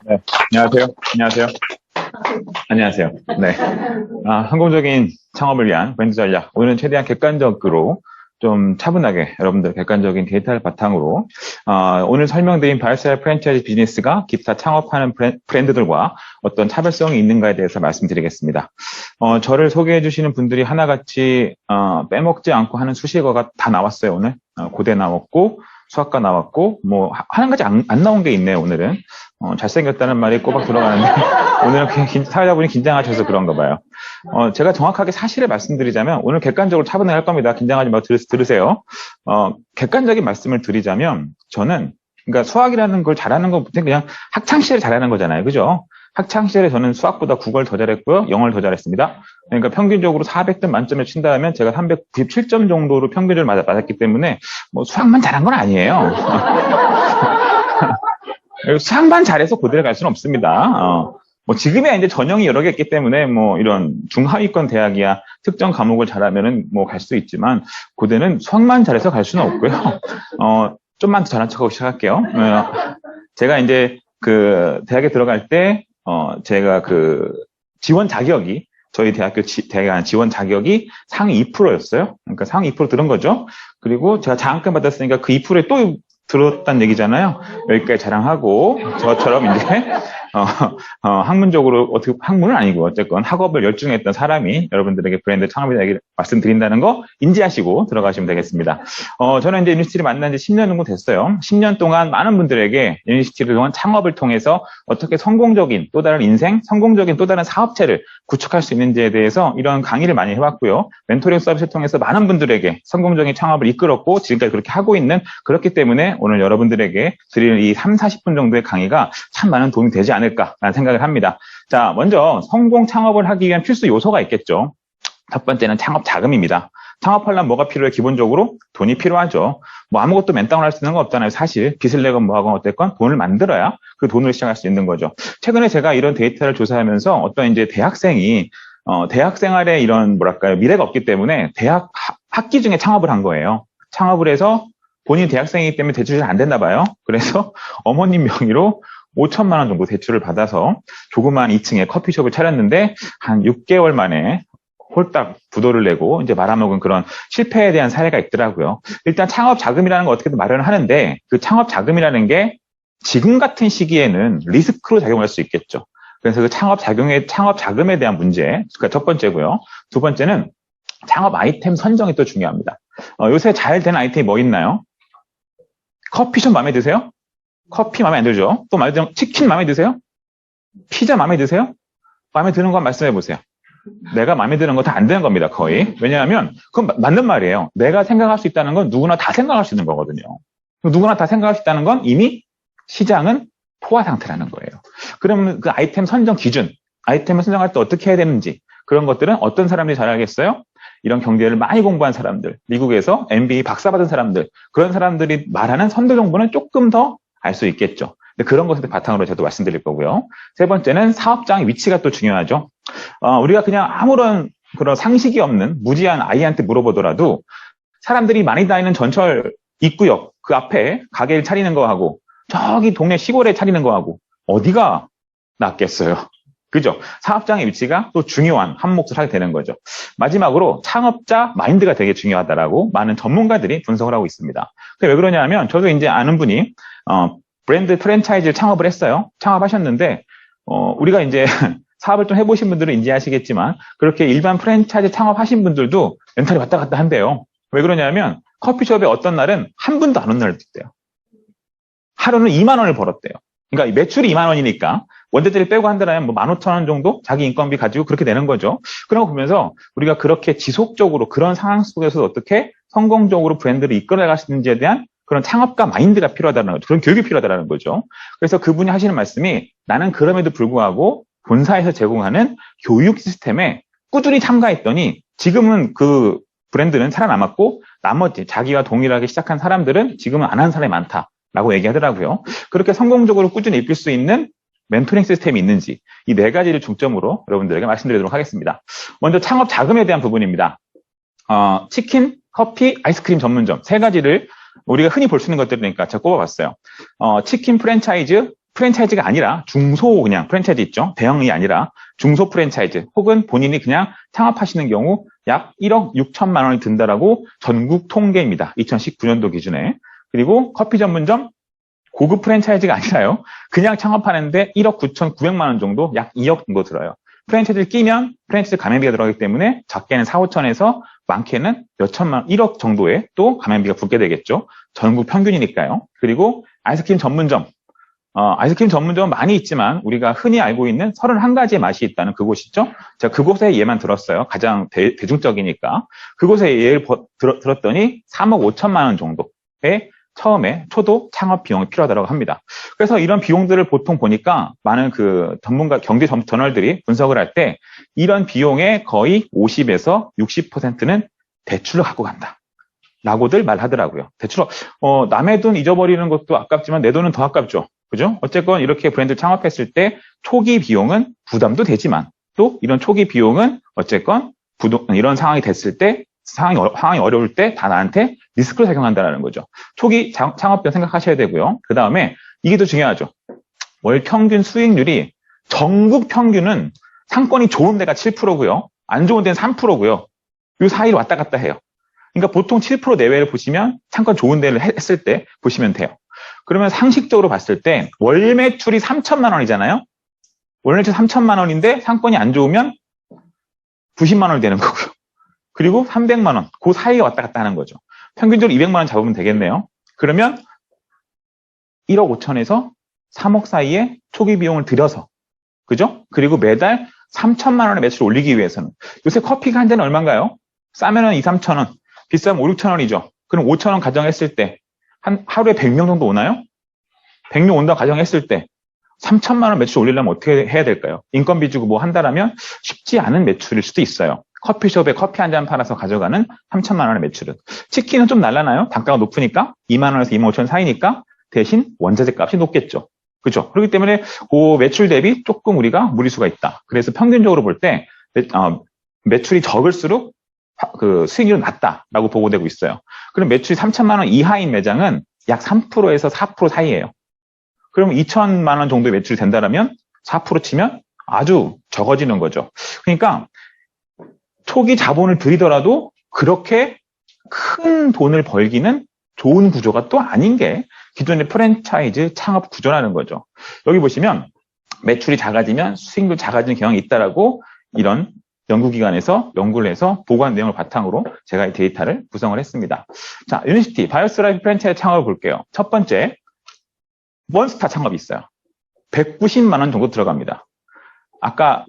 네, 안녕하세요. 안녕하세요. 안녕하세요. 네. 성공적인 창업을 위한 브랜드 전략. 오늘은 최대한 객관적으로 좀 차분하게 여러분들 객관적인 데이터를 바탕으로 오늘 설명드린 바이셀 프랜차이즈 비즈니스가 기타 창업하는 브랜드들과 어떤 차별성이 있는가에 대해서 말씀드리겠습니다. 저를 소개해 주시는 분들이 하나같이 빼먹지 않고 하는 수식어가 다 나왔어요. 오늘 고대 나왔고 수학과 나왔고 뭐 한 가지 안 나온 게 있네요. 오늘은 잘생겼다는 말이 꼬박 들어가는데 오늘은 그냥 사회자분이 긴장하셔서 그런가 봐요. 제가 정확하게 사실을 말씀드리자면 오늘 객관적으로 차분하게 할 겁니다. 긴장하지 말고 들으세요. 객관적인 말씀을 드리자면 저는 그러니까 수학이라는 걸 잘하는 것보다 그냥 학창시절에 잘하는 거잖아요. 그죠? 학창시절에 저는 수학보다 국어를 더 잘했고요. 영어를 더 잘했습니다. 그러니까 평균적으로 400점 만점에 친다면 제가 397점 정도로 평균을 맞았기 때문에 뭐 수학만 잘한 건 아니에요. 수학만 잘해서 고대를 갈 수는 없습니다. 뭐 지금이야 이제 전형이 여러 개 있기 때문에 뭐 이런 중하위권 대학이야 특정 과목을 잘하면은 뭐 갈 수 있지만 고대는 수학만 잘해서 갈 수는 없고요. 좀만 더 잘한 척하고 시작할게요. 제가 이제 그 대학에 들어갈 때 제가 그 지원 자격이 저희 대학교 대학 지원 자격이 상위 2%였어요. 그러니까 상위 2% 들은 거죠. 그리고 제가 장학금 받았으니까 그 2%에 또 들었다는 얘기잖아요. 여기까지 자랑하고 저처럼 이제 학문적으로 어떻게 학문은 아니고 어쨌건 학업을 열중했던 사람이 여러분들에게 브랜드 창업에 대해 말씀드린다는 거 인지하시고 들어가시면 되겠습니다. 저는 이제 유니스티를 만난 지 10년 정도 됐어요. 10년 동안 많은 분들에게 유니스티를 통한 창업을 통해서 어떻게 성공적인 또 다른 인생, 성공적인 또 다른 사업체를 구축할 수 있는지에 대해서 이런 강의를 많이 해왔고요. 멘토링 서비스를 통해서 많은 분들에게 성공적인 창업을 이끌었고 지금까지 그렇게 하고 있는 그렇기 때문에 오늘 여러분들에게 드리는 이 3, 40분 정도의 강의가 참 많은 도움이 되지 않을까라는 생각을 합니다. 자, 먼저 성공 창업을 하기 위한 필수 요소가 있겠죠. 첫 번째는 창업 자금입니다. 창업하려면 뭐가 필요해? 기본적으로 돈이 필요하죠. 뭐 아무것도 맨땅으로 할 수 있는 건 없잖아요. 사실 빚을 내건 뭐하건 어쨌건 돈을 만들어야 그 돈을 시작할 수 있는 거죠. 최근에 제가 이런 데이터를 조사하면서 어떤 이제 대학생이 대학 생활에 이런 뭐랄까요 미래가 없기 때문에 대학 학기 중에 창업을 한 거예요. 창업을 해서 본인 대학생이기 때문에 대출이 잘 안 됐나 봐요. 그래서 어머님 명의로 5천만 원 정도 대출을 받아서 조그만 2층에 커피숍을 차렸는데 한 6개월 만에 홀딱 부도를 내고 이제 말아먹은 그런 실패에 대한 사례가 있더라고요. 일단 창업 자금이라는 거 어떻게든 마련을 하는데 그 창업 자금이라는 게 지금 같은 시기에는 리스크로 작용할 수 있겠죠. 그래서 그 창업 자금에 대한 문제, 그러니까 첫 번째고요. 두 번째는 창업 아이템 선정이 또 중요합니다. 요새 잘 된 아이템이 뭐 있나요? 커피숍 마음에 드세요? 커피 마음에 안 들죠? 또 마음에 드는 치킨 마음에 드세요? 피자 마음에 드세요? 마음에 드는 거 말씀해 보세요. 내가 마음에 드는 거 다 안 되는 겁니다, 거의. 왜냐하면 그건 맞는 말이에요. 내가 생각할 수 있다는 건 누구나 다 생각할 수 있는 거거든요. 누구나 다 생각할 수 있다는 건 이미 시장은 포화 상태라는 거예요. 그러면 그 아이템 선정 기준, 아이템을 선정할 때 어떻게 해야 되는지 그런 것들은 어떤 사람들이 잘 알겠어요? 이런 경제를 많이 공부한 사람들, 미국에서 MBA 박사 받은 사람들, 그런 사람들이 말하는 선도 정보는 조금 더 알 수 있겠죠. 근데 그런 것을 바탕으로 저도 말씀드릴 거고요. 세 번째는 사업장의 위치가 또 중요하죠. 우리가 그냥 아무런 그런 상식이 없는 무지한 아이한테 물어보더라도 사람들이 많이 다니는 전철 입구역 그 앞에 가게를 차리는 거하고 저기 동네 시골에 차리는 거하고 어디가 낫겠어요? 그죠? 사업장의 위치가 또 중요한 한 몫을 하게 되는 거죠. 마지막으로 창업자 마인드가 되게 중요하다라고 많은 전문가들이 분석을 하고 있습니다. 왜 그러냐 하면 저도 이제 아는 분이 브랜드 프랜차이즈를 창업을 했어요. 창업하셨는데 우리가 이제 사업을 좀 해보신 분들은 인지하시겠지만 그렇게 일반 프랜차이즈 창업하신 분들도 멘탈이 왔다 갔다 한대요. 왜 그러냐면 커피숍에 어떤 날은 한 분도 안 온 날도 있대요. 하루는 2만 원을 벌었대요. 그러니까 매출이 2만 원이니까 원재료를 빼고 한다면 뭐 15,000원 정도 자기 인건비 가지고 그렇게 되는 거죠. 그런 거 보면서 우리가 그렇게 지속적으로 그런 상황 속에서 어떻게 성공적으로 브랜드를 이끌어갈 수 있는지에 대한 그런 창업가 마인드가 필요하다는 거죠. 그런 교육이 필요하다는 거죠. 그래서 그분이 하시는 말씀이 나는 그럼에도 불구하고 본사에서 제공하는 교육 시스템에 꾸준히 참가했더니 지금은 그 브랜드는 살아남았고 나머지 자기와 동일하게 시작한 사람들은 지금은 안 한 사람이 많다라고 얘기하더라고요. 그렇게 성공적으로 꾸준히 입힐 수 있는 멘토링 시스템이 있는지 이 네 가지를 중점으로 여러분들에게 말씀드리도록 하겠습니다. 먼저 창업 자금에 대한 부분입니다. 치킨, 커피, 아이스크림 전문점 세 가지를 우리가 흔히 볼 수 있는 것들이니까 제가 꼽아봤어요. 치킨 프랜차이즈 프랜차이즈가 아니라 중소 그냥 프랜차이즈 있죠. 대형이 아니라 중소 프랜차이즈 혹은 본인이 그냥 창업하시는 경우 약 1억 6천만 원이 든다라고 전국 통계입니다. 2019년도 기준에. 그리고 커피 전문점 고급 프랜차이즈가 아니라요. 그냥 창업하는데 1억 9,900만 원 정도, 약 2억 정도 들어요. 프랜차이즈를 끼면 프랜차이즈 가맹비가 들어가기 때문에 작게는 4, 5천에서 많게는 몇 천만 원, 1억 정도의 또 가맹비가 붙게 되겠죠. 전국 평균이니까요. 그리고 아이스크림 전문점. 아이스크림 전문점은 많이 있지만 우리가 흔히 알고 있는 31가지의 맛이 있다는 그곳 있죠? 제가 그곳의 예만 들었어요. 가장 대중적이니까. 그곳의 예를 들었더니 3억 5천만 원 정도의 처음에 초도 창업 비용이 필요하다고 합니다. 그래서 이런 비용들을 보통 보니까 많은 그 전문가 경제 저널들이 분석을 할 때 이런 비용의 거의 50에서 60%는 대출을 갖고 간다. 라고들 말하더라고요. 대출, 남의 돈 잊어버리는 것도 아깝지만 내 돈은 더 아깝죠. 그죠? 어쨌건 이렇게 브랜드 창업했을 때 초기 비용은 부담도 되지만 또 이런 초기 비용은 어쨌건 이런 상황이 됐을 때 상황이 어려울 때 다 나한테 리스크를 작용한다는 거죠. 초기 창업 비용 생각하셔야 되고요. 그 다음에 이게 더 중요하죠. 월 평균 수익률이 전국 평균은 상권이 좋은 데가 7%고요. 안 좋은 데는 3%고요. 이 사이를 왔다 갔다 해요. 그러니까 보통 7% 내외를 보시면 상권 좋은 데를 했을 때 보시면 돼요. 그러면 상식적으로 봤을 때 월 매출이 3천만 원이잖아요. 월 매출 3천만 원인데 상권이 안 좋으면 90만 원이 되는 거고요. 그리고 300만 원, 그 사이에 왔다 갔다 하는 거죠. 평균적으로 200만 원 잡으면 되겠네요. 그러면 1억 5천에서 3억 사이에 초기 비용을 들여서, 그죠? 그리고 매달 3천만 원의 매출을 올리기 위해서는 요새 커피가 한 잔은 얼마인가요? 싸면은 2, 3천 원, 비싸면 5, 6천 원이죠. 그럼 5천 원 가정했을 때 한 하루에 100명 정도 오나요? 100명 온다고 가정했을 때 3천만 원 매출 올리려면 어떻게 해야 될까요? 인건비 주고 뭐 한다라면 쉽지 않은 매출일 수도 있어요. 커피숍에 커피 한 잔 팔아서 가져가는 3천만 원의 매출은. 치킨은 좀 날라나요? 단가가 높으니까 2만 원에서 2만 5천 원 사이니까 대신 원자재 값이 높겠죠. 그렇죠? 그렇기 때문에 그 매출 대비 조금 우리가 무리수가 있다. 그래서 평균적으로 볼 때 매출이 적을수록 그 수익률은 낮다라고 보고되고 있어요. 그럼 매출이 3천만 원 이하인 매장은 약 3%에서 4% 사이예요. 그러면 2천만 원 정도의 매출이 된다면 4% 치면 아주 적어지는 거죠. 그러니까 초기 자본을 들이더라도 그렇게 큰 돈을 벌기는 좋은 구조가 또 아닌 게 기존의 프랜차이즈 창업 구조라는 거죠. 여기 보시면 매출이 작아지면 수익률 작아지는 경향이 있다라고 이런 연구기관에서 연구를 해서 보고한 내용을 바탕으로 제가 이 데이터를 구성을 했습니다. 자, 유니시티 바이오스라이브 프랜차이즈 창업을 볼게요. 첫 번째, 원스타 창업이 있어요. 190만 원 정도 들어갑니다. 아까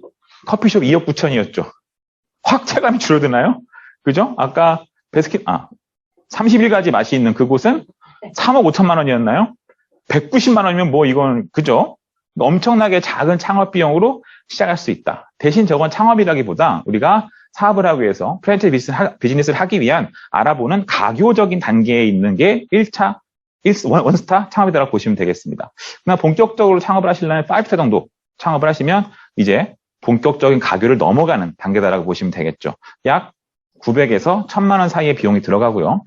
커피숍 2억 9천이었죠. 확 체감이 줄어드나요? 그죠? 아까 31가지 맛이 있는 그곳은 3억 5천만 원이었나요? 190만 원이면 뭐 이건 그죠? 엄청나게 작은 창업 비용으로 시작할 수 있다. 대신 저건 창업이라기보다 우리가 사업을 하기 위해서 프랜차이즈 비즈니스를 하기 위한 알아보는 가교적인 단계에 있는 게 1차 원스타 창업이라고 보시면 되겠습니다. 그러나 본격적으로 창업을 하시려면 5스타 정도 창업을 하시면 이제 본격적인 가교를 넘어가는 단계다라고 보시면 되겠죠. 약 900에서 1000만 원 사이의 비용이 들어가고요.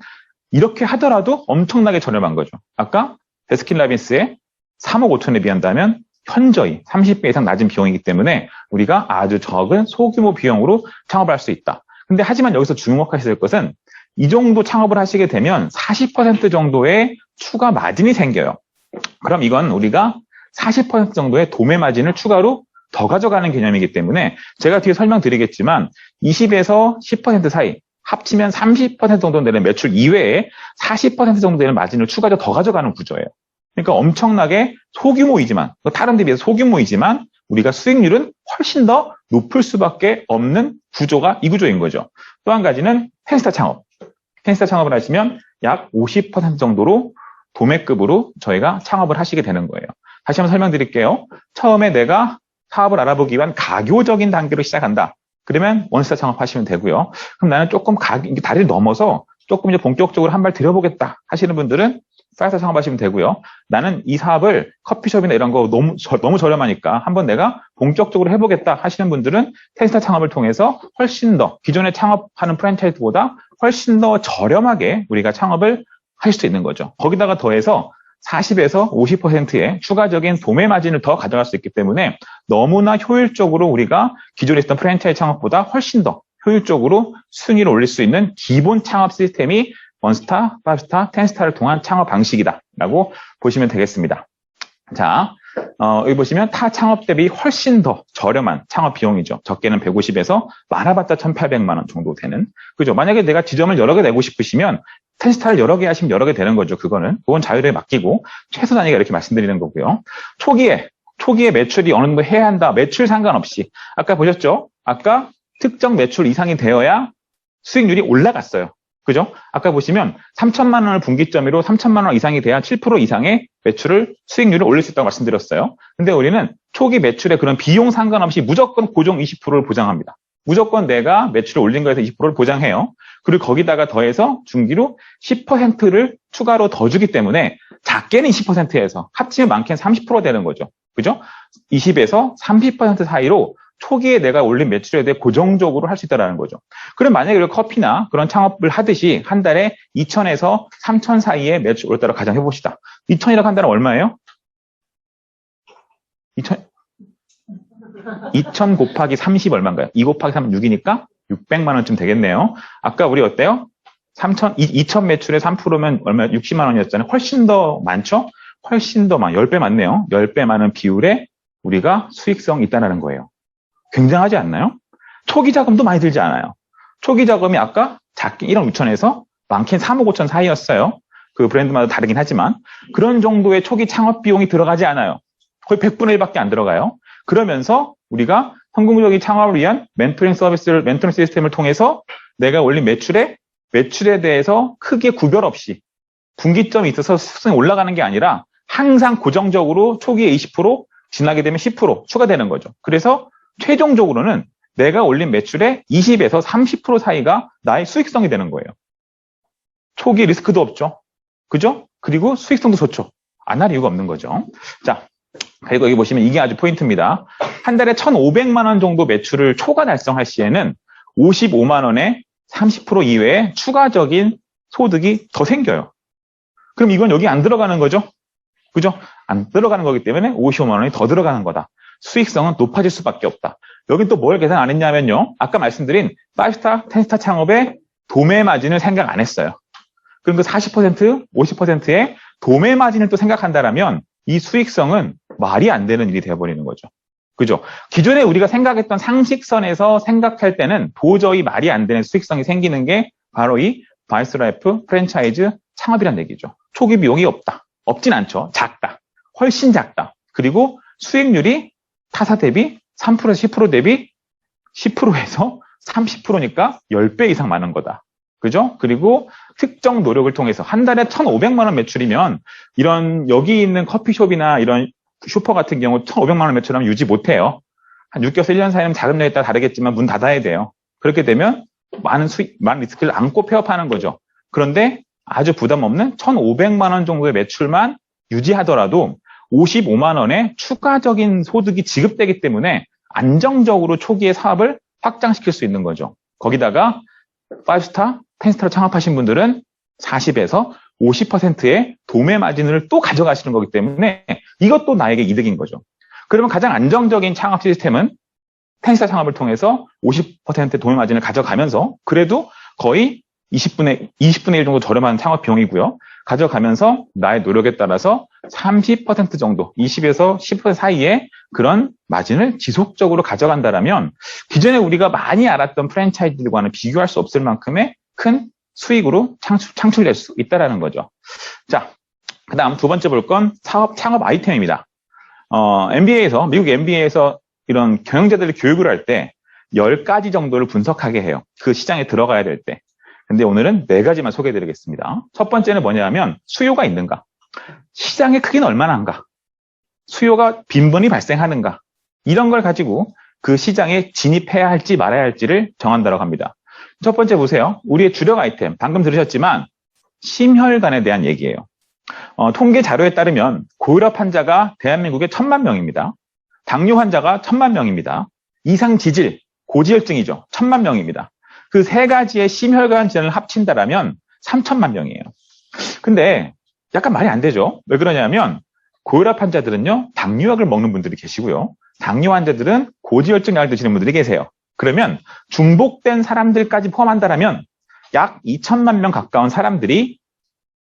이렇게 하더라도 엄청나게 저렴한 거죠. 아까 베스킨라빈스의 3억 5천에 비한다면 현저히 30배 이상 낮은 비용이기 때문에 우리가 아주 적은 소규모 비용으로 창업을 할 수 있다. 근데 하지만 여기서 주목하셔야 될 것은 이 정도 창업을 하시게 되면 40% 정도의 추가 마진이 생겨요. 그럼 이건 우리가 40% 정도의 도매 마진을 추가로 더 가져가는 개념이기 때문에 제가 뒤에 설명드리겠지만 20에서 10% 사이 합치면 30% 정도 되는 매출 이외에 40% 정도 되는 마진을 추가로 더 가져가는 구조예요. 그러니까 엄청나게 소규모이지만 다른 데 비해서 소규모이지만 우리가 수익률은 훨씬 더 높을 수밖에 없는 구조가 이 구조인 거죠. 또 한 가지는 펜스타 창업. 펜스타 창업을 하시면 약 50% 정도로 도매급으로 저희가 창업을 하시게 되는 거예요. 다시 한번 설명드릴게요. 처음에 내가 사업을 알아보기 위한 가교적인 단계로 시작한다. 그러면 원스타 창업하시면 되고요. 그럼 나는 조금 다리를 넘어서 조금 이제 본격적으로 한 발 들여보겠다 하시는 분들은 파이스타 창업하시면 되고요. 나는 이 사업을 커피숍이나 이런 거 너무 저렴하니까 한번 내가 본격적으로 해보겠다 하시는 분들은 펜스타 창업을 통해서 훨씬 더 기존에 창업하는 프랜차이즈보다 훨씬 더 저렴하게 우리가 창업을 하실 수 있는 거죠. 거기다가 더해서 40에서 50%의 추가적인 도매 마진을 더 가져갈 수 있기 때문에 너무나 효율적으로 우리가 기존에 있던 프랜차이즈 창업보다 훨씬 더 효율적으로 수익률을 올릴 수 있는 기본 창업 시스템이 원스타, 파이브스타, 텐스타를 통한 창업 방식이다라고 보시면 되겠습니다. 자, 여기 보시면 타 창업 대비 훨씬 더 저렴한 창업 비용이죠. 적게는 150에서 많아봤자 1,800만 원 정도 되는. 그죠? 만약에 내가 지점을 여러 개 내고 싶으시면 텐스타를 여러 개 하시면 여러 개 되는 거죠. 그건 자율에 맡기고 최소 단위가 이렇게 말씀드리는 거고요. 초기에 매출이 어느 정도 해야 한다. 매출 상관없이. 아까 보셨죠? 아까 특정 매출 이상이 되어야 수익률이 올라갔어요. 그죠? 아까 보시면 3천만 원을 분기점으로 3천만 원 이상이 돼야 7% 이상의 수익률을 올릴 수 있다고 말씀드렸어요. 근데 우리는 초기 매출의 그런 비용 상관없이 무조건 고정 20%를 보장합니다. 무조건 내가 매출을 올린 거에서 20%를 보장해요. 그리고 거기다가 더해서 중기로 10%를 추가로 더 주기 때문에 작게는 20%에서 합치면 많게는 30% 되는 거죠. 그죠? 20에서 30% 사이로 초기에 내가 올린 매출에 대해 고정적으로 할 수 있다는 거죠. 그럼 만약에 커피나 그런 창업을 하듯이 한 달에 2천에서 3천 사이에 매출 올렸다고 가정해봅시다. 2천이라고 한 달은 얼마예요? 2천 곱하기 30 얼마인가요? 2 곱하기 3은 6이니까 600만 원쯤 되겠네요. 아까 우리 어때요? 2천 매출에 3%면 얼마? 60만 원이었잖아요. 훨씬 더 많죠? 훨씬 더 10배 많네요. 10배 많은 비율에 우리가 수익성이 있다는 거예요. 굉장하지 않나요? 초기 자금도 많이 들지 않아요. 초기 자금이 아까 작게 1억 6천에서 많게는 3억 5천 사이였어요. 그 브랜드마다 다르긴 하지만 그런 정도의 초기 창업 비용이 들어가지 않아요. 거의 100분의 1밖에 안 들어가요. 그러면서 우리가 성공적인 창업을 위한 멘토링 시스템을 통해서 내가 올린 매출에 대해서 크게 구별 없이 분기점이 있어서 수익성이 올라가는 게 아니라 항상 고정적으로 초기에 20%, 지나게 되면 10% 추가되는 거죠. 그래서 최종적으로는 내가 올린 매출의 20에서 30% 사이가 나의 수익성이 되는 거예요. 초기 리스크도 없죠. 그죠? 그리고 수익성도 좋죠. 안 할 이유가 없는 거죠. 자, 그리고 여기 보시면 이게 아주 포인트입니다. 한 달에 1,500만 원 정도 매출을 초과 달성할 시에는 55만 원에 30% 이외에 추가적인 소득이 더 생겨요. 그럼 이건 여기 안 들어가는 거죠? 그죠? 안 들어가는 거기 때문에 55만 원이 더 들어가는 거다. 수익성은 높아질 수밖에 없다. 여긴 또 뭘 계산 안 했냐면요. 아까 말씀드린 5스타, 10스타 창업의 도매 마진을 생각 안 했어요. 그럼 그 40%, 50%의 도매 마진을 또 생각한다라면 이 수익성은 말이 안 되는 일이 되어버리는 거죠. 그죠? 기존에 우리가 생각했던 상식선에서 생각할 때는 도저히 말이 안 되는 수익성이 생기는 게 바로 이 바이스라이프 프랜차이즈 창업이란 얘기죠. 초기 비용이 없다. 없진 않죠. 작다. 훨씬 작다. 그리고 수익률이 타사 대비 3%에서 10% 대비 10%에서 30%니까 10배 이상 많은 거다. 그죠? 그리고 특정 노력을 통해서 한 달에 1,500만 원 매출이면 이런 여기 있는 커피숍이나 이런 슈퍼 같은 경우 1,500만 원 매출하면 유지 못해요. 한 6개월에서 1년 사이면 자금력에 따라 다르겠지만 문 닫아야 돼요. 그렇게 되면 많은 리스크를 안고 폐업하는 거죠. 그런데 아주 부담 없는 1,500만 원 정도의 매출만 유지하더라도 55만 원의 추가적인 소득이 지급되기 때문에 안정적으로 초기에 사업을 확장시킬 수 있는 거죠. 거기다가 5스타, 10스타로 창업하신 분들은 40에서 50%의 도매 마진을 또 가져가시는 거기 때문에 이것도 나에게 이득인 거죠. 그러면 가장 안정적인 창업 시스템은 10스타 창업을 통해서 50% 도매 마진을 가져가면서 그래도 거의 20분의 1 정도 저렴한 창업 비용이고요. 가져가면서 나의 노력에 따라서 30% 정도, 20에서 10% 사이에 그런 마진을 지속적으로 가져간다라면 기존에 우리가 많이 알았던 프랜차이즈들과는 비교할 수 없을 만큼의 큰 수익으로 창출될 수 있다는 거죠. 자, 그 다음 두 번째 볼 건 창업 아이템입니다. 미국 MBA에서 이런 경영자들의 교육을 할 때 10가지 정도를 분석하게 해요. 그 시장에 들어가야 될 때. 근데 오늘은 4가지만 소개해드리겠습니다. 첫 번째는 뭐냐면 수요가 있는가? 시장의 크기는 얼마나 한가? 수요가 빈번히 발생하는가? 이런 걸 가지고 그 시장에 진입해야 할지 말아야 할지를 정한다고 합니다. 첫 번째 보세요. 우리의 주력 아이템, 방금 들으셨지만 심혈관에 대한 얘기예요. 통계 자료에 따르면 고혈압 환자가 대한민국에 1,000만 명입니다. 당뇨 환자가 1,000만 명입니다. 이상지질, 고지혈증이죠. 1,000만 명입니다. 그 세 가지의 심혈관 질환을 합친다라면 3,000만 명이에요. 근데 약간 말이 안 되죠. 왜 그러냐면 고혈압 환자들은요, 당뇨약을 먹는 분들이 계시고요. 당뇨 환자들은 고지혈증 약을 드시는 분들이 계세요. 그러면 중복된 사람들까지 포함한다면 약 2천만 명 가까운 사람들이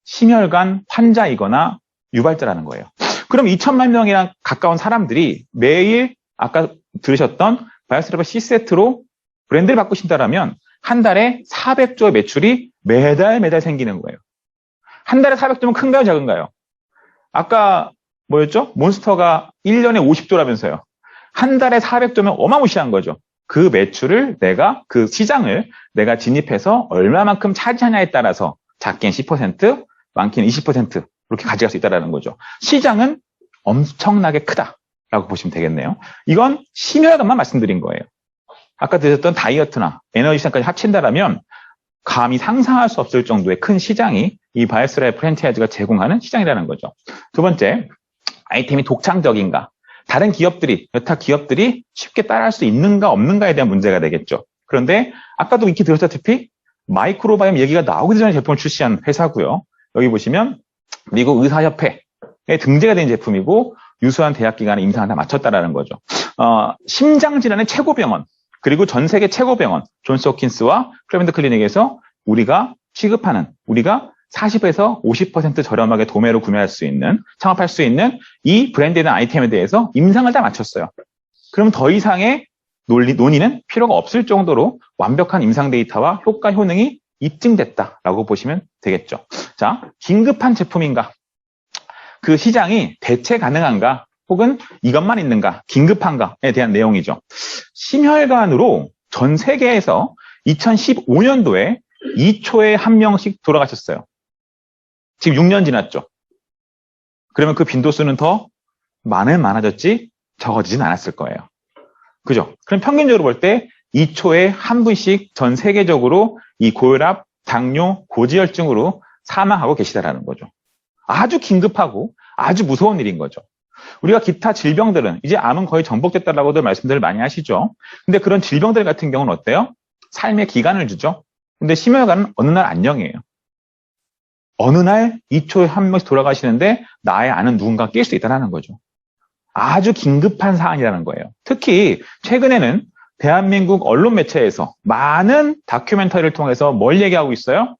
심혈관 환자이거나 유발자라는 거예요. 그럼 2천만 명이나 가까운 사람들이 매일 아까 들으셨던 바이오스라바 C세트로 브랜드를 바꾸신다면 한 달에 400조의 매출이 매달 생기는 거예요. 한 달에 400조면 큰가요, 작은가요? 아까 뭐였죠? 몬스터가 1년에 50조라면서요. 한 달에 400조면 어마무시한 거죠. 그 매출을 그 시장을 내가 진입해서 얼마만큼 차지하냐에 따라서 작게는 10%, 많게는 20% 이렇게 가져갈 수 있다는 거죠. 시장은 엄청나게 크다라고 보시면 되겠네요. 이건 심혈관만 말씀드린 거예요. 아까 드셨던 다이어트나 에너지 시장까지 합친다라면 감히 상상할 수 없을 정도의 큰 시장이 이 바이오스라의 프랜차이즈가 제공하는 시장이라는 거죠. 두 번째, 아이템이 독창적인가? 다른 기업들이, 여타 기업들이 쉽게 따라할 수 있는가 없는가에 대한 문제가 되겠죠. 그런데 아까도 익히 들었다시피 마이크로바이옴 얘기가 나오기 전에 제품을 출시한 회사고요. 여기 보시면 미국 의사협회에 등재가 된 제품이고 유수한 대학기관에 임상을 다 마쳤다라는 거죠. 심장질환의 최고병원, 그리고 전 세계 최고병원 존스 홉킨스와 클리블랜드 클리닉에서 우리가 40에서 50% 저렴하게 도매로 구매할 수 있는, 창업할 수 있는 이 브랜드에 대한 아이템에 대해서 임상을 다 마쳤어요. 그럼 더 이상의 논의는 필요가 없을 정도로 완벽한 임상 데이터와 효과, 효능이 입증됐다라고 보시면 되겠죠. 자, 긴급한 제품인가? 그 시장이 대체 가능한가? 혹은 이것만 있는가? 긴급한가에 대한 내용이죠. 심혈관으로 전 세계에서 2015년도에 2초에 한 명씩 돌아가셨어요. 지금 6년 지났죠. 그러면 그 빈도수는 더 많아졌지 적어지진 않았을 거예요. 그죠? 그럼 평균적으로 볼 때 2초에 한 분씩 전 세계적으로 이 고혈압, 당뇨, 고지혈증으로 사망하고 계시다라는 거죠. 아주 긴급하고 아주 무서운 일인 거죠. 우리가 기타 질병들은 이제 암은 거의 정복됐다라고들 말씀들을 많이 하시죠. 근데 그런 질병들 같은 경우는 어때요? 삶의 기간을 주죠. 근데 심혈관은 어느 날 안녕이에요. 어느 날 2초에 한 명씩 돌아가시는데 나의 아는 누군가 낄 수 있다는 거죠. 아주 긴급한 사안이라는 거예요. 특히 최근에는 대한민국 언론 매체에서 많은 다큐멘터리를 통해서 뭘 얘기하고 있어요?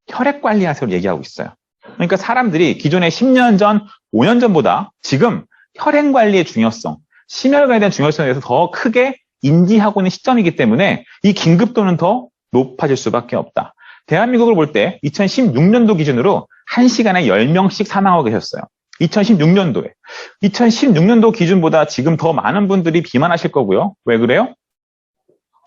혈액 관리하세요 얘기하고 있어요. 그러니까 사람들이 기존에 10년 전, 5년 전보다 지금 혈액 관리의 중요성, 심혈관에 대한 중요성에 대해서 더 크게 인지하고 있는 시점이기 때문에 이 긴급도는 더 높아질 수밖에 없다. 대한민국을 볼 때 2016년도 기준으로 1시간에 10명씩 사망하고 계셨어요. 2016년도에. 2016년도 기준보다 지금 더 많은 분들이 비만하실 거고요. 왜 그래요?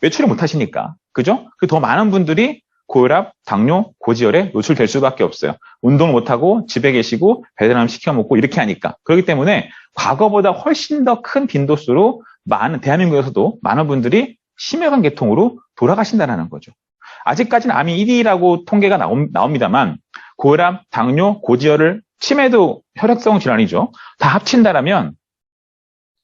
외출을 못 하시니까. 그죠? 더 많은 분들이 고혈압, 당뇨, 고지혈에 노출될 수밖에 없어요. 운동을 못하고 집에 계시고 배달음 시켜 먹고 이렇게 하니까. 그렇기 때문에 과거보다 훨씬 더 큰 빈도수로 대한민국에서도 많은 분들이 심혈관 계통으로 돌아가신다는 거죠. 아직까지는 암이 1위라고 통계가 나옵니다만 고혈압, 당뇨, 고지혈을 치매도 혈액성 질환이죠. 다 합친다라면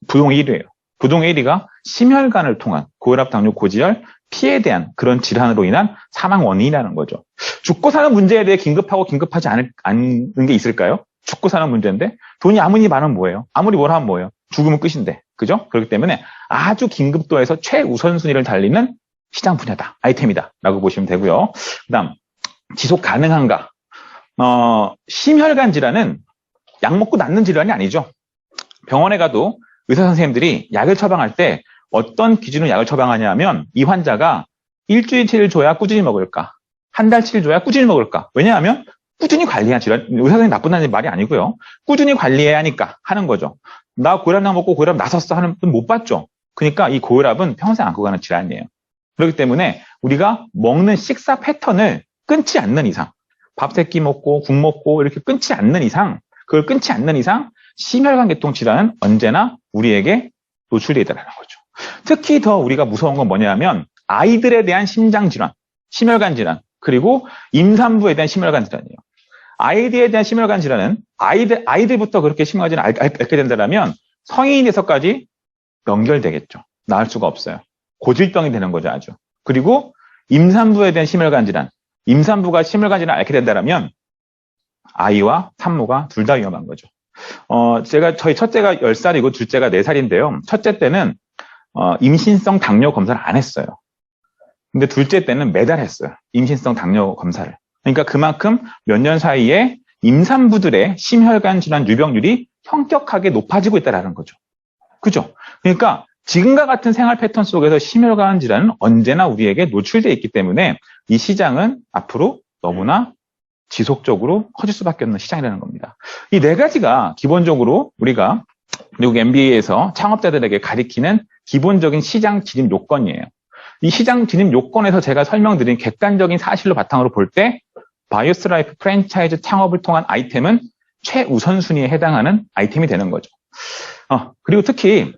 부동의 1위예요. 부동의 1위가 심혈관을 통한 고혈압, 당뇨, 고지혈, 피에 대한 그런 질환으로 인한 사망 원인이라는 거죠. 죽고 사는 문제에 대해 긴급하지 않은 게 있을까요? 죽고 사는 문제인데 돈이 아무리 많으면 뭐예요? 아무리 뭘 하면 뭐예요? 죽으면 끝인데. 그죠? 그렇기 때문에 아주 긴급도에서 최우선순위를 달리는 시장 분야다. 아이템이다. 라고 보시면 되고요. 그 다음, 지속 가능한가? 심혈관 질환은 약 먹고 낫는 질환이 아니죠. 병원에 가도 의사 선생님들이 약을 처방할 때 어떤 기준으로 약을 처방하냐 하면 이 환자가 일주일치를 줘야 꾸준히 먹을까? 한 달치를 줘야 꾸준히 먹을까? 왜냐하면 꾸준히 관리해야 질환, 의사 선생님 나쁘다는 말이 아니고요. 꾸준히 관리해야 하니까 하는 거죠. 나 고혈압약 먹고 고혈압 나섰어 하는 분 못 봤죠. 그러니까 이 고혈압은 평생 안고 가는 질환이에요. 그렇기 때문에 우리가 먹는 식사 패턴을 끊지 않는 이상, 밥 3끼 먹고 국 먹고 이렇게 끊지 않는 이상, 그걸 끊지 않는 이상 심혈관 계통 질환은 언제나 우리에게 노출되어 있다는 거죠. 특히 더 우리가 무서운 건 뭐냐면 아이들에 대한 심장 질환, 심혈관 질환, 그리고 임산부에 대한 심혈관 질환이에요. 아이들에 대한 심혈관 질환은 아이들부터 그렇게 심혈관 질환을 앓게 된다면 성인이 돼서까지 연결되겠죠. 나을 수가 없어요. 고질병이 되는 거죠, 아주. 그리고 임산부에 대한 심혈관 질환, 임산부가 심혈관 질환을 앓게 된다면 아이와 산모가 둘 다 위험한 거죠. 저희 첫째가 10살이고 둘째가 4살인데요. 첫째 때는, 임신성 당뇨 검사를 안 했어요. 근데 둘째 때는 매달 했어요. 임신성 당뇨 검사를. 그러니까 그만큼 몇 년 사이에 임산부들의 심혈관 질환 유병률이 현격하게 높아지고 있다는 거죠. 그죠? 그러니까 지금과 같은 생활 패턴 속에서 심혈관 질환은 언제나 우리에게 노출되어 있기 때문에 이 시장은 앞으로 너무나 지속적으로 커질 수밖에 없는 시장이라는 겁니다. 이 네 가지가 기본적으로 우리가 미국 MBA에서 창업자들에게 가리키는 기본적인 시장 진입 요건이에요. 이 시장 진입 요건에서 제가 설명드린 객관적인 사실로 바탕으로 볼 때 바이오스 라이프 프랜차이즈 창업을 통한 아이템은 최우선순위에 해당하는 아이템이 되는 거죠. 그리고 특히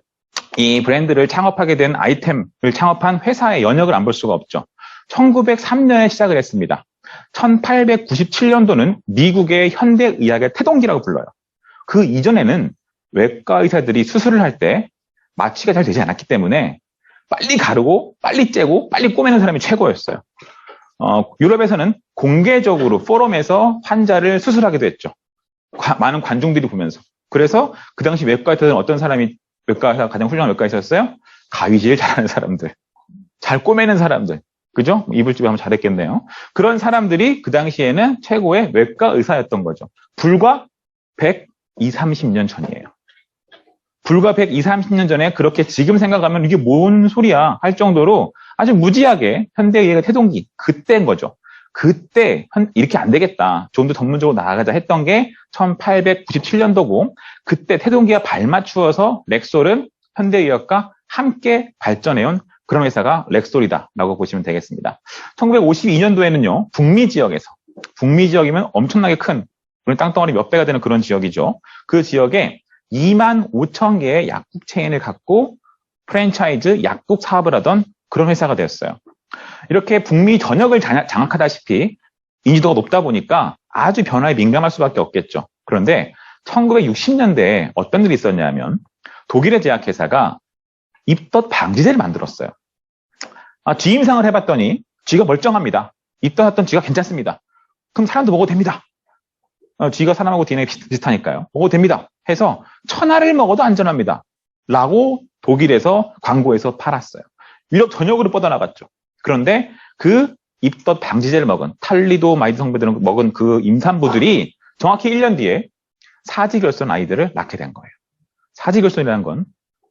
이 브랜드를 창업하게 된 아이템을 창업한 회사의 연역을 안 볼 수가 없죠. 1903년에 시작을 했습니다. 1897년도는 미국의 현대의학의 태동기라고 불러요. 그 이전에는 외과 의사들이 수술을 할 때 마취가 잘 되지 않았기 때문에 빨리 가르고 빨리 째고 빨리 꼬매는 사람이 최고였어요. 유럽에서는 공개적으로 포럼에서 환자를 수술하기도 했죠. 많은 관중들이 보면서. 그래서 그 당시 외과 의사들은 어떤 사람이 외과의사가 가장 훌륭한 외과의사였어요? 가위질 잘하는 사람들, 잘 꼬매는 사람들, 그죠? 이불집에 하면 잘했겠네요. 그런 사람들이 그 당시에는 최고의 외과 의사였던 거죠. 불과 120, 30년 전이에요. 불과 120, 30년 전에 그렇게 지금 생각하면 이게 뭔 소리야 할 정도로 아주 무지하게 현대의학의 태동기, 그때인 거죠. 그때 이렇게 안 되겠다. 좀 더 전문적으로 나아가자 했던 게 1897년도고 그때 태동기가 발맞추어서 렉솔은 현대의학과 함께 발전해온 그런 회사가 렉솔이다라고 보시면 되겠습니다. 1952년도에는요. 북미 지역이면 엄청나게 큰 우리 땅덩어리 몇 배가 되는 그런 지역이죠. 그 지역에 2만 5천 개의 약국 체인을 갖고 프랜차이즈 약국 사업을 하던 그런 회사가 되었어요. 이렇게 북미 전역을 장악하다시피 인지도가 높다 보니까 아주 변화에 민감할 수밖에 없겠죠. 그런데 1960년대에 어떤 일이 있었냐면 독일의 제약회사가 입덧 방지제를 만들었어요. 쥐 임상을 해봤더니 쥐가 멀쩡합니다. 입덧했던 쥐가 괜찮습니다. 그럼 사람도 먹어도 됩니다. 쥐가 사람하고 DNA 비슷하니까요. 먹어도 됩니다. 해서 1000알을 먹어도 안전합니다. 라고 독일에서 광고해서 팔았어요. 유럽 전역으로 뻗어나갔죠. 그런데 그 입덧 방지제를 먹은 탈리도마이드 성분들을 먹은 그 임산부들이 정확히 1년 뒤에 사지결손 아이들을 낳게 된 거예요. 사지결손이라는 건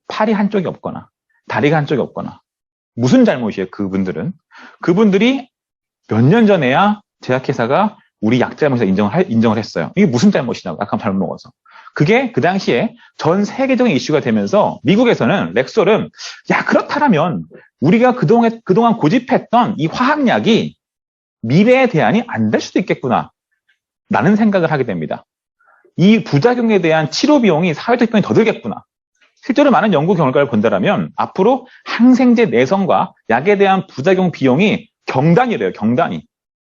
팔이 한쪽이 없거나 다리가 한쪽이 없거나 무슨 잘못이에요? 그분들이 몇 년 전에야 제약회사가 우리 약 잘못에서 인정을 했어요. 이게 무슨 잘못이냐고, 약간 잘못 먹어서. 그게 그 당시에 전 세계적인 이슈가 되면서 미국에서는 렉솔은 야 그렇다면 우리가 그동안 고집했던 이 화학약이 미래의 대안이 안 될 수도 있겠구나 라는 생각을 하게 됩니다. 이 부작용에 대한 치료 비용이 사회적 비용이 더 들겠구나. 실제로 많은 연구 결과를 본다면 앞으로 항생제 내성과 약에 대한 부작용 비용이 경단이래요. 경단이.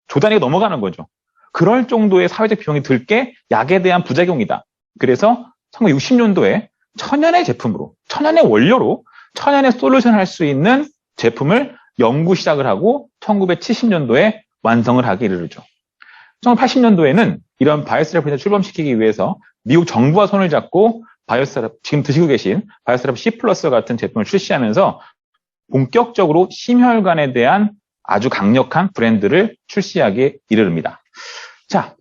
조단위가 넘어가는 거죠. 그럴 정도의 사회적 비용이 들 게 약에 대한 부작용이다. 그래서 1960년도에 천연의 제품으로, 천연의 원료로, 천연의 솔루션을 할 수 있는 제품을 연구 시작을 하고 1970년도에 완성을 하게 이르죠. 1980년도에는 이런 바이오스라프를 출범시키기 위해서 미국 정부와 손을 잡고 바이오스라프, 지금 드시고 계신 바이오스라프 C+ 같은 제품을 출시하면서 본격적으로 심혈관에 대한 아주 강력한 브랜드를 출시하게 이르릅니다. 자,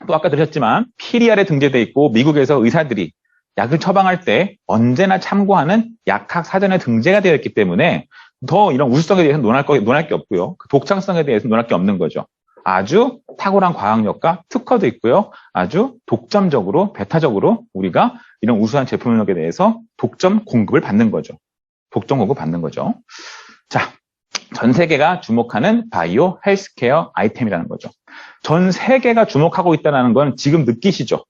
또 아까 들으셨지만 PDR에 등재되어 있고 미국에서 의사들이 약을 처방할 때 언제나 참고하는 약학 사전에 등재가 되어 있기 때문에 더 이런 우수성에 대해서 논할 게 없고요. 그 독창성에 대해서 논할 게 없는 거죠. 아주 탁월한 과학력과 특허도 있고요. 아주 독점적으로, 배타적으로 우리가 이런 우수한 제품력에 대해서 독점 공급을 받는 거죠. 독점 공급 받는 거죠. 자, 전 세계가 주목하는 바이오 헬스케어 아이템이라는 거죠. 전 세계가 주목하고 있다는 건 지금 느끼시죠?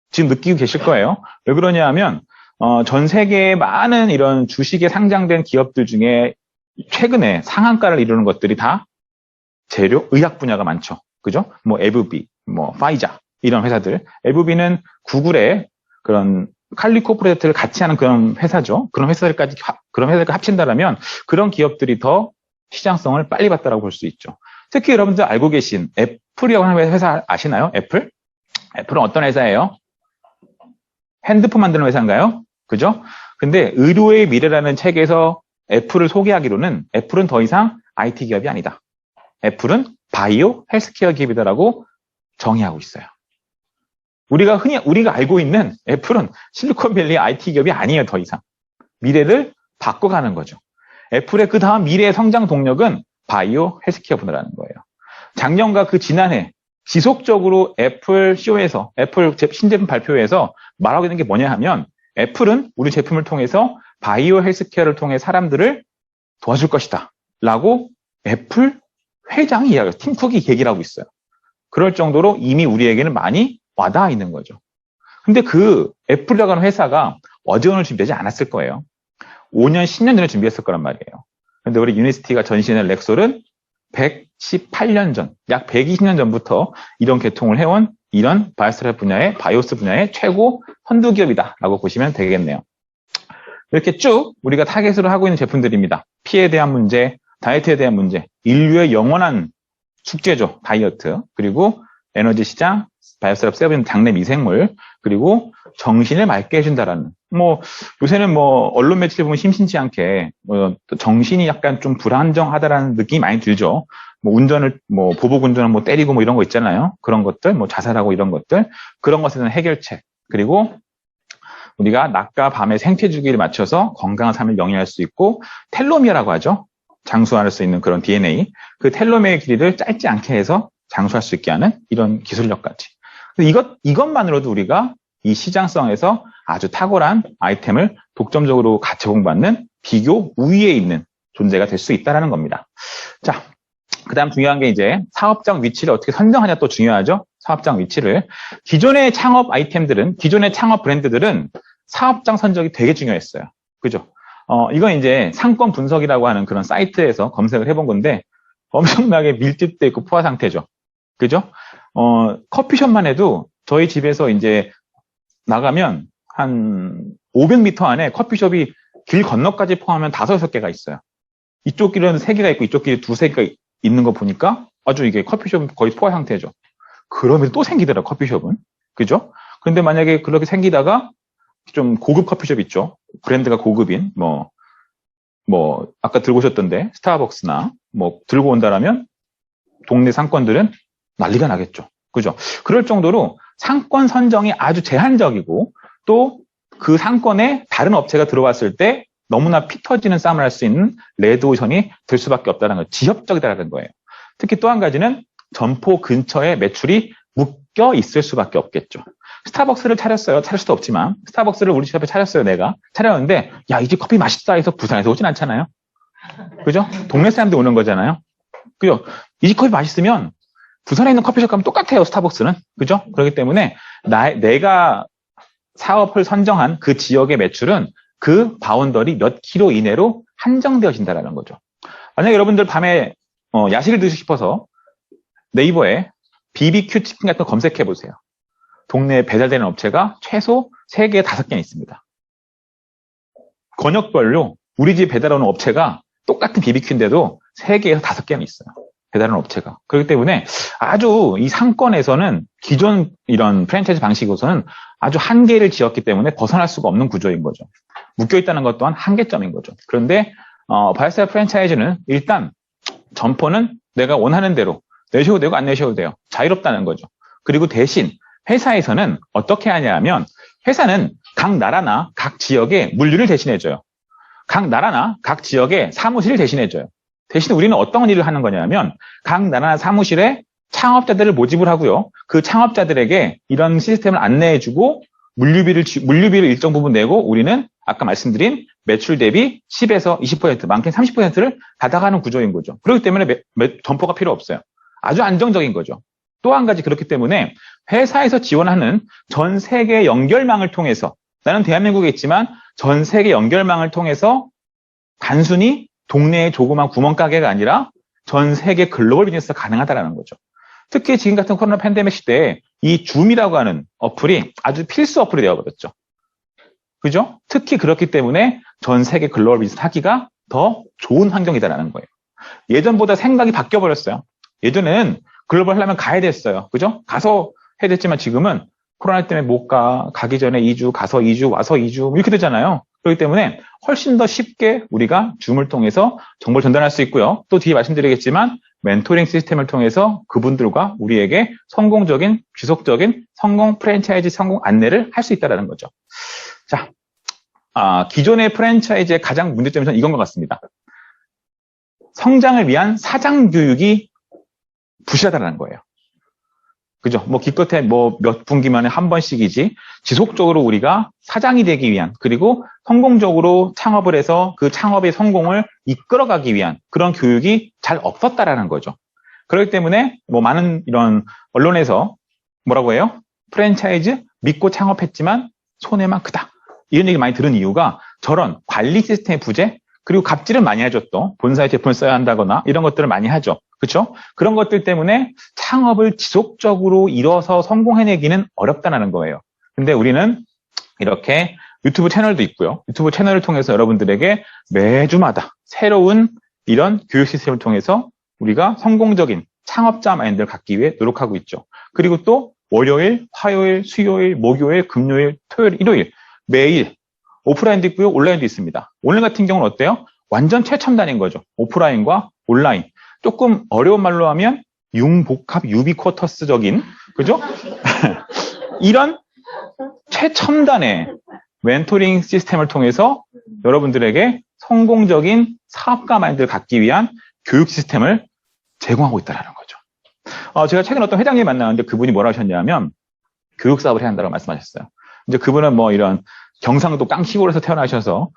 지금 느끼고 계실 거예요. 왜 그러냐 하면 전 세계의 많은 이런 주식에 상장된 기업들 중에 최근에 상한가를 이루는 것들이 다 재료, 의학 분야가 많죠. 그죠? 뭐 에브비, 뭐 파이자 이런 회사들. 에브비는 구글의 그런 칼리코프레트를 같이 하는 그런 회사죠. 그런 회사들까지 합친다라면 그런 기업들이 더 시장성을 빨리 봤다라고 볼 수 있죠. 특히 여러분들 알고 계신 애플이라고 하는 회사 아시나요? 애플? 애플은 어떤 회사예요? 핸드폰 만드는 회사인가요? 그죠? 근데 의료의 미래라는 책에서 애플을 소개하기로는 애플은 더 이상 IT 기업이 아니다. 애플은 바이오 헬스케어 기업이다라고 정의하고 있어요. 우리가 알고 있는 애플은 실리콘밸리 IT 기업이 아니에요, 더 이상. 미래를 바꿔가는 거죠. 애플의 그 다음 미래의 성장 동력은 바이오 헬스케어 분야라는 거예요. 작년과 그 지난해 지속적으로 애플 CEO에서 애플 신제품 발표회에서 말하고 있는 게 뭐냐 하면 애플은 우리 제품을 통해서 바이오 헬스케어를 통해 사람들을 도와줄 것이다 라고 애플 회장이 이야기해요. 팀 쿡이 얘기를 하고 있어요. 그럴 정도로 이미 우리에게는 많이 와닿아 있는 거죠. 근데 그 애플이라고 하는 회사가 어제 오늘 준비하지 않았을 거예요. 5년, 10년 전에 준비했을 거란 말이에요. 근데 우리 유니스티가 전시하는 렉솔은 118년 전, 약 120년 전부터 이런 개통을 해온 이런 바이오스트랩 분야의, 바이오스 분야의 최고 선두 기업이다라고 보시면 되겠네요. 이렇게 쭉 우리가 타겟으로 하고 있는 제품들입니다. 피에 대한 문제, 다이어트에 대한 문제, 인류의 영원한 숙제죠. 다이어트, 그리고 에너지 시장, 바이오스트랩 세븐 장내 미생물, 그리고 정신을 맑게 해준다라는, 요새는 언론 매체를 보면 심심치 않게, 정신이 약간 좀 불안정하다라는 느낌이 많이 들죠. 보복 운전을 때리고 이런 거 있잖아요. 그런 것들, 자살하고 이런 것들, 그런 것에 대한 해결책, 그리고 우리가 낮과 밤의 생체 주기를 맞춰서 건강한 삶을 영위할 수 있고, 텔로미어라고 하죠. 장수할 수 있는 그런 DNA, 그 텔로미어의 길이를 짧지 않게 해서 장수할 수 있게 하는 이런 기술력까지. 이것만으로도 우리가 이 시장성에서 아주 탁월한 아이템을 독점적으로 가치 공부받는 비교 우위에 있는 존재가 될 수 있다는 겁니다. 자, 그 다음 중요한 게 이제 사업장 위치를 어떻게 선정하냐 또 중요하죠. 사업장 위치를. 기존의 창업 아이템들은, 기존의 창업 브랜드들은 사업장 선정이 되게 중요했어요. 그죠? 이건 이제 상권 분석이라고 하는 그런 사이트에서 검색을 해본 건데 엄청나게 밀집되어 있고 포화 상태죠. 그죠? 커피숍만 해도 저희 집에서 이제 나가면 한 500m 안에 커피숍이 길 건너까지 포함하면 5, 6개가 있어요. 이쪽 길은 3개가 있고 이쪽 길이 2, 3개가 있는 거 보니까 아주 이게 커피숍 거의 포화 상태죠. 그러면 또 생기더라, 커피숍은. 그죠? 근데 만약에 그렇게 생기다가 좀 고급 커피숍 있죠. 브랜드가 고급인, 아까 들고 오셨던데, 스타벅스나, 들고 온다라면, 동네 상권들은 난리가 나겠죠. 그죠? 그럴 정도로 상권 선정이 아주 제한적이고, 또 그 상권에 다른 업체가 들어왔을 때 너무나 피 터지는 싸움을 할 수 있는 레드오션이 될 수밖에 없다는 거예요. 지역적이라는 거예요. 특히 또 한 가지는 점포 근처에 매출이 묶여 있을 수밖에 없겠죠. 스타벅스를 차렸어요. 차릴 수도 없지만 스타벅스를 우리 집 앞에 차렸어요. 내가 차렸는데 야, 이 집 커피 맛있다 해서 부산에서 오진 않잖아요. 그죠? 동네 사람들이 오는 거잖아요. 그죠? 이 집 커피 맛있으면 부산에 있는 커피숍 가면 똑같아요. 스타벅스는. 그죠? 그렇기 때문에 내가 사업을 선정한 그 지역의 매출은 그 바운더리 몇 킬로 이내로 한정되어진다는 거죠. 만약에 여러분들 밤에 야식을 드시고 싶어서 네이버에 BBQ 치킨 같은 거 검색해 보세요. 동네에 배달되는 업체가 최소 3개, 5개 있습니다. 권역별로 우리 집 배달 오는 업체가 똑같은 BBQ인데도 3개에서 5개는 있어요. 배달하는 업체가. 그렇기 때문에 아주 이 상권에서는 기존 이런 프랜차이즈 방식으로서는 아주 한계를 지었기 때문에 벗어날 수가 없는 구조인 거죠. 묶여있다는 것 또한 한계점인 거죠. 그런데 바이오스트랩 프랜차이즈는 일단 점포는 내가 원하는 대로 내셔도 되고 안 내셔도 돼요. 자유롭다는 거죠. 그리고 대신 회사에서는 어떻게 하냐 하면 회사는 각 나라나 각 지역에 물류를 대신해줘요. 각 나라나 각 지역에 사무실을 대신해줘요. 대신 우리는 어떤 일을 하는 거냐면 각 나라나 사무실에 창업자들을 모집을 하고요. 그 창업자들에게 이런 시스템을 안내해주고 물류비를 일정 부분 내고 우리는 아까 말씀드린 매출 대비 10에서 20%, 많게는 30%를 받아가는 구조인 거죠. 그렇기 때문에 점포가 필요 없어요. 아주 안정적인 거죠. 또 한 가지 그렇기 때문에 회사에서 지원하는 전 세계 연결망을 통해서 나는 대한민국에 있지만 전 세계 연결망을 통해서 단순히 동네의 조그만 구멍가게가 아니라 전 세계 글로벌 비즈니스가 가능하다는 거죠. 특히 지금 같은 코로나 팬데믹 시대에 이 줌이라고 하는 어플이 아주 필수 어플이 되어버렸죠. 그죠? 특히 그렇기 때문에 전 세계 글로벌 비즈니스 하기가 더 좋은 환경이다라는 거예요. 예전보다 생각이 바뀌어버렸어요. 예전에는 글로벌 하려면 가야 됐어요. 그죠? 가서 해야 됐지만 지금은 코로나 때문에 못 가기 전에 2주, 가서 2주, 와서 2주 이렇게 되잖아요. 그렇기 때문에 훨씬 더 쉽게 우리가 줌을 통해서 정보를 전달할 수 있고요. 또 뒤에 말씀드리겠지만 멘토링 시스템을 통해서 그분들과 우리에게 성공적인, 지속적인 성공 프랜차이즈 성공 안내를 할 수 있다는 거죠. 자, 기존의 프랜차이즈의 가장 문제점은 이건 것 같습니다. 성장을 위한 사장 교육이 부실하다는 거예요. 그죠? 기껏해 몇 분기 만에 한 번씩이지 지속적으로 우리가 사장이 되기 위한 그리고 성공적으로 창업을 해서 그 창업의 성공을 이끌어가기 위한 그런 교육이 잘 없었다라는 거죠. 그렇기 때문에 많은 이런 언론에서 뭐라고 해요? 프랜차이즈 믿고 창업했지만 손해만 크다. 이런 얘기 많이 들은 이유가 저런 관리 시스템의 부재 그리고 갑질은 많이 하죠. 또 본사의 제품을 써야 한다거나 이런 것들을 많이 하죠. 그렇죠? 그런 것들 때문에 창업을 지속적으로 이뤄서 성공해내기는 어렵다는 거예요. 근데 우리는 이렇게 유튜브 채널도 있고요. 유튜브 채널을 통해서 여러분들에게 매주마다 새로운 이런 교육 시스템을 통해서 우리가 성공적인 창업자 마인드를 갖기 위해 노력하고 있죠. 그리고 또 월요일, 화요일, 수요일, 목요일, 금요일, 토요일, 일요일 매일 오프라인도 있고요. 온라인도 있습니다. 온라인 같은 경우는 어때요? 완전 최첨단인 거죠. 오프라인과 온라인. 조금 어려운 말로 하면 융복합 유비쿼터스적인 그죠? 이런 최첨단의 멘토링 시스템을 통해서 여러분들에게 성공적인 사업가 마인드를 갖기 위한 교육 시스템을 제공하고 있다는 거죠. 제가 최근에 어떤 회장님 만나는데 그분이 뭐라 하셨냐면 교육 사업을 해야 한다고 말씀하셨어요. 이제 그분은 이런 경상도 깡시골에서 태어나셔서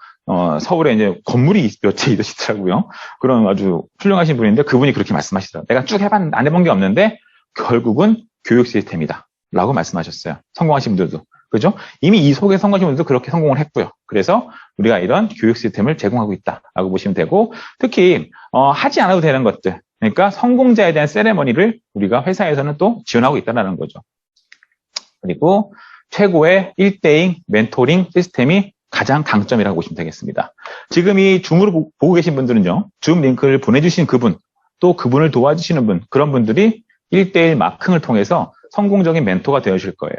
서울에 이제 건물이 몇 채 있으시더라고요. 그런 아주 훌륭하신 분인데 그분이 그렇게 말씀하시더라고요. 내가 쭉 안 해본 게 없는데 결국은 교육 시스템이다 라고 말씀하셨어요. 성공하신 분들도. 그죠? 이미 이 속에 성공하신 분들도 그렇게 성공을 했고요. 그래서 우리가 이런 교육 시스템을 제공하고 있다라고 보시면 되고 특히 하지 않아도 되는 것들 그러니까 성공자에 대한 세레머니를 우리가 회사에서는 또 지원하고 있다는 거죠. 그리고 최고의 1대1 멘토링 시스템이 가장 강점이라고 보시면 되겠습니다. 지금 이 줌으로 보고 계신 분들은요. 줌 링크를 보내주신 그분, 또 그분을 도와주시는 분, 그런 분들이 1대1 마킹을 통해서 성공적인 멘토가 되어주실 거예요.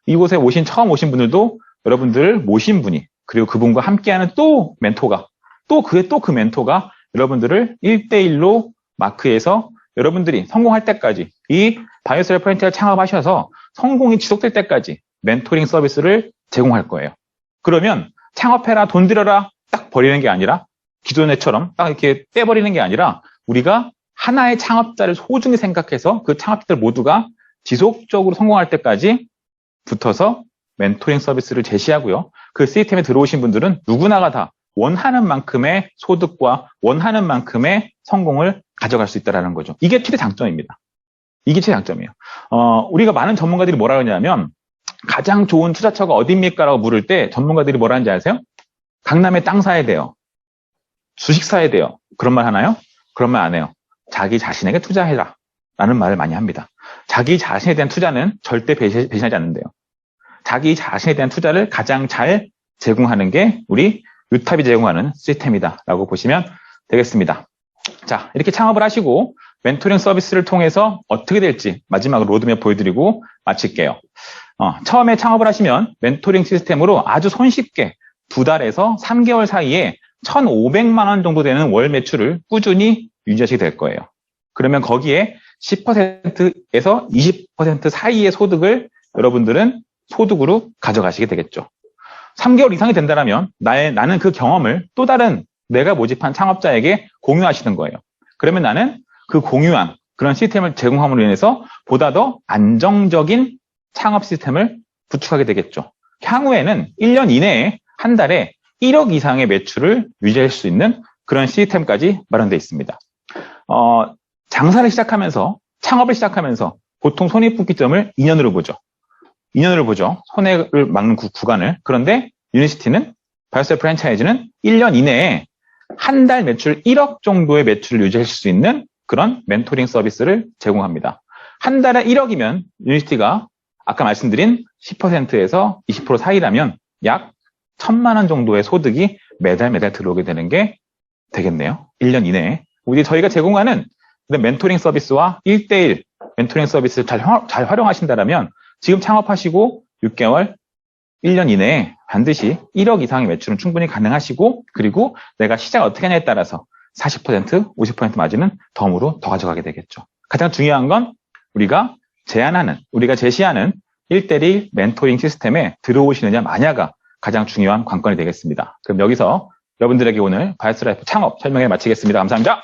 이곳에 처음 오신 분들도 여러분들을 모신 분이, 그리고 그분과 함께하는 또 멘토가, 또 그 멘토가 여러분들을 1대1로 마크해서 여러분들이 성공할 때까지 이 바이오셀 프랜차이즈 창업하셔서 성공이 지속될 때까지 멘토링 서비스를 제공할 거예요. 그러면 창업해라, 돈 들여라 딱 버리는 게 아니라 기존에처럼 딱 이렇게 떼버리는 게 아니라 우리가 하나의 창업자를 소중히 생각해서 그 창업자들 모두가 지속적으로 성공할 때까지 붙어서 멘토링 서비스를 제시하고요. 그 시스템에 들어오신 분들은 누구나가 다 원하는 만큼의 소득과 원하는 만큼의 성공을 가져갈 수 있다는 거죠. 이게 최대 장점입니다. 이게 최장점이에요. 우리가 많은 전문가들이 뭐라 그러냐면 가장 좋은 투자처가 어디입니까? 라고 물을 때 전문가들이 뭐라 하는지 아세요? 강남에 땅 사야 돼요. 주식 사야 돼요. 그런 말 하나요? 그런 말 안 해요. 자기 자신에게 투자해라 라는 말을 많이 합니다. 자기 자신에 대한 투자는 절대 배신하지 않는데요. 자기 자신에 대한 투자를 가장 잘 제공하는 게 우리 유탑이 제공하는 시스템이다 라고 보시면 되겠습니다. 자, 이렇게 창업을 하시고 멘토링 서비스를 통해서 어떻게 될지 마지막으로 로드맵 보여드리고 마칠게요. 처음에 창업을 하시면 멘토링 시스템으로 아주 손쉽게 2달에서 3개월 사이에 1,500만 원 정도 되는 월 매출을 꾸준히 유지하시게 될 거예요. 그러면 거기에 10%에서 20% 사이의 소득을 여러분들은 소득으로 가져가시게 되겠죠. 3개월 이상이 된다면 나는 그 경험을 또 다른 내가 모집한 창업자에게 공유하시는 거예요. 그러면 나는 그 공유한 그런 시스템을 제공함으로 인해서 보다 더 안정적인 창업 시스템을 구축하게 되겠죠. 향후에는 1년 이내에 한 달에 1억 이상의 매출을 유지할 수 있는 그런 시스템까지 마련되어 있습니다. 장사를 시작하면서 창업을 시작하면서 보통 손익분기점을 2년으로 보죠. 2년으로 보죠. 손해를 막는 구간을. 그런데 유니시티는 바이오셀 프랜차이즈는 1년 이내에 한 달 매출 1억 정도의 매출을 유지할 수 있는 그런 멘토링 서비스를 제공합니다. 한 달에 1억이면 유니시티가 아까 말씀드린 10%에서 20% 사이라면 약 1,000만 원 정도의 소득이 매달 들어오게 되는 게 되겠네요. 1년 이내에. 우리 저희가 제공하는 멘토링 서비스와 1대1 멘토링 서비스를 잘 활용하신다면 지금 창업하시고 6개월, 1년 이내에 반드시 1억 이상의 매출은 충분히 가능하시고, 그리고 내가 시작을 어떻게 하냐에 따라서 40%, 50% 마진은 덤으로 더 가져가게 되겠죠. 가장 중요한 건 우리가 우리가 제시하는 1:1 멘토링 시스템에 들어오시느냐 마냐가 가장 중요한 관건이 되겠습니다. 그럼 여기서 여러분들에게 오늘 바이오스라이프 창업 설명회 마치겠습니다. 감사합니다.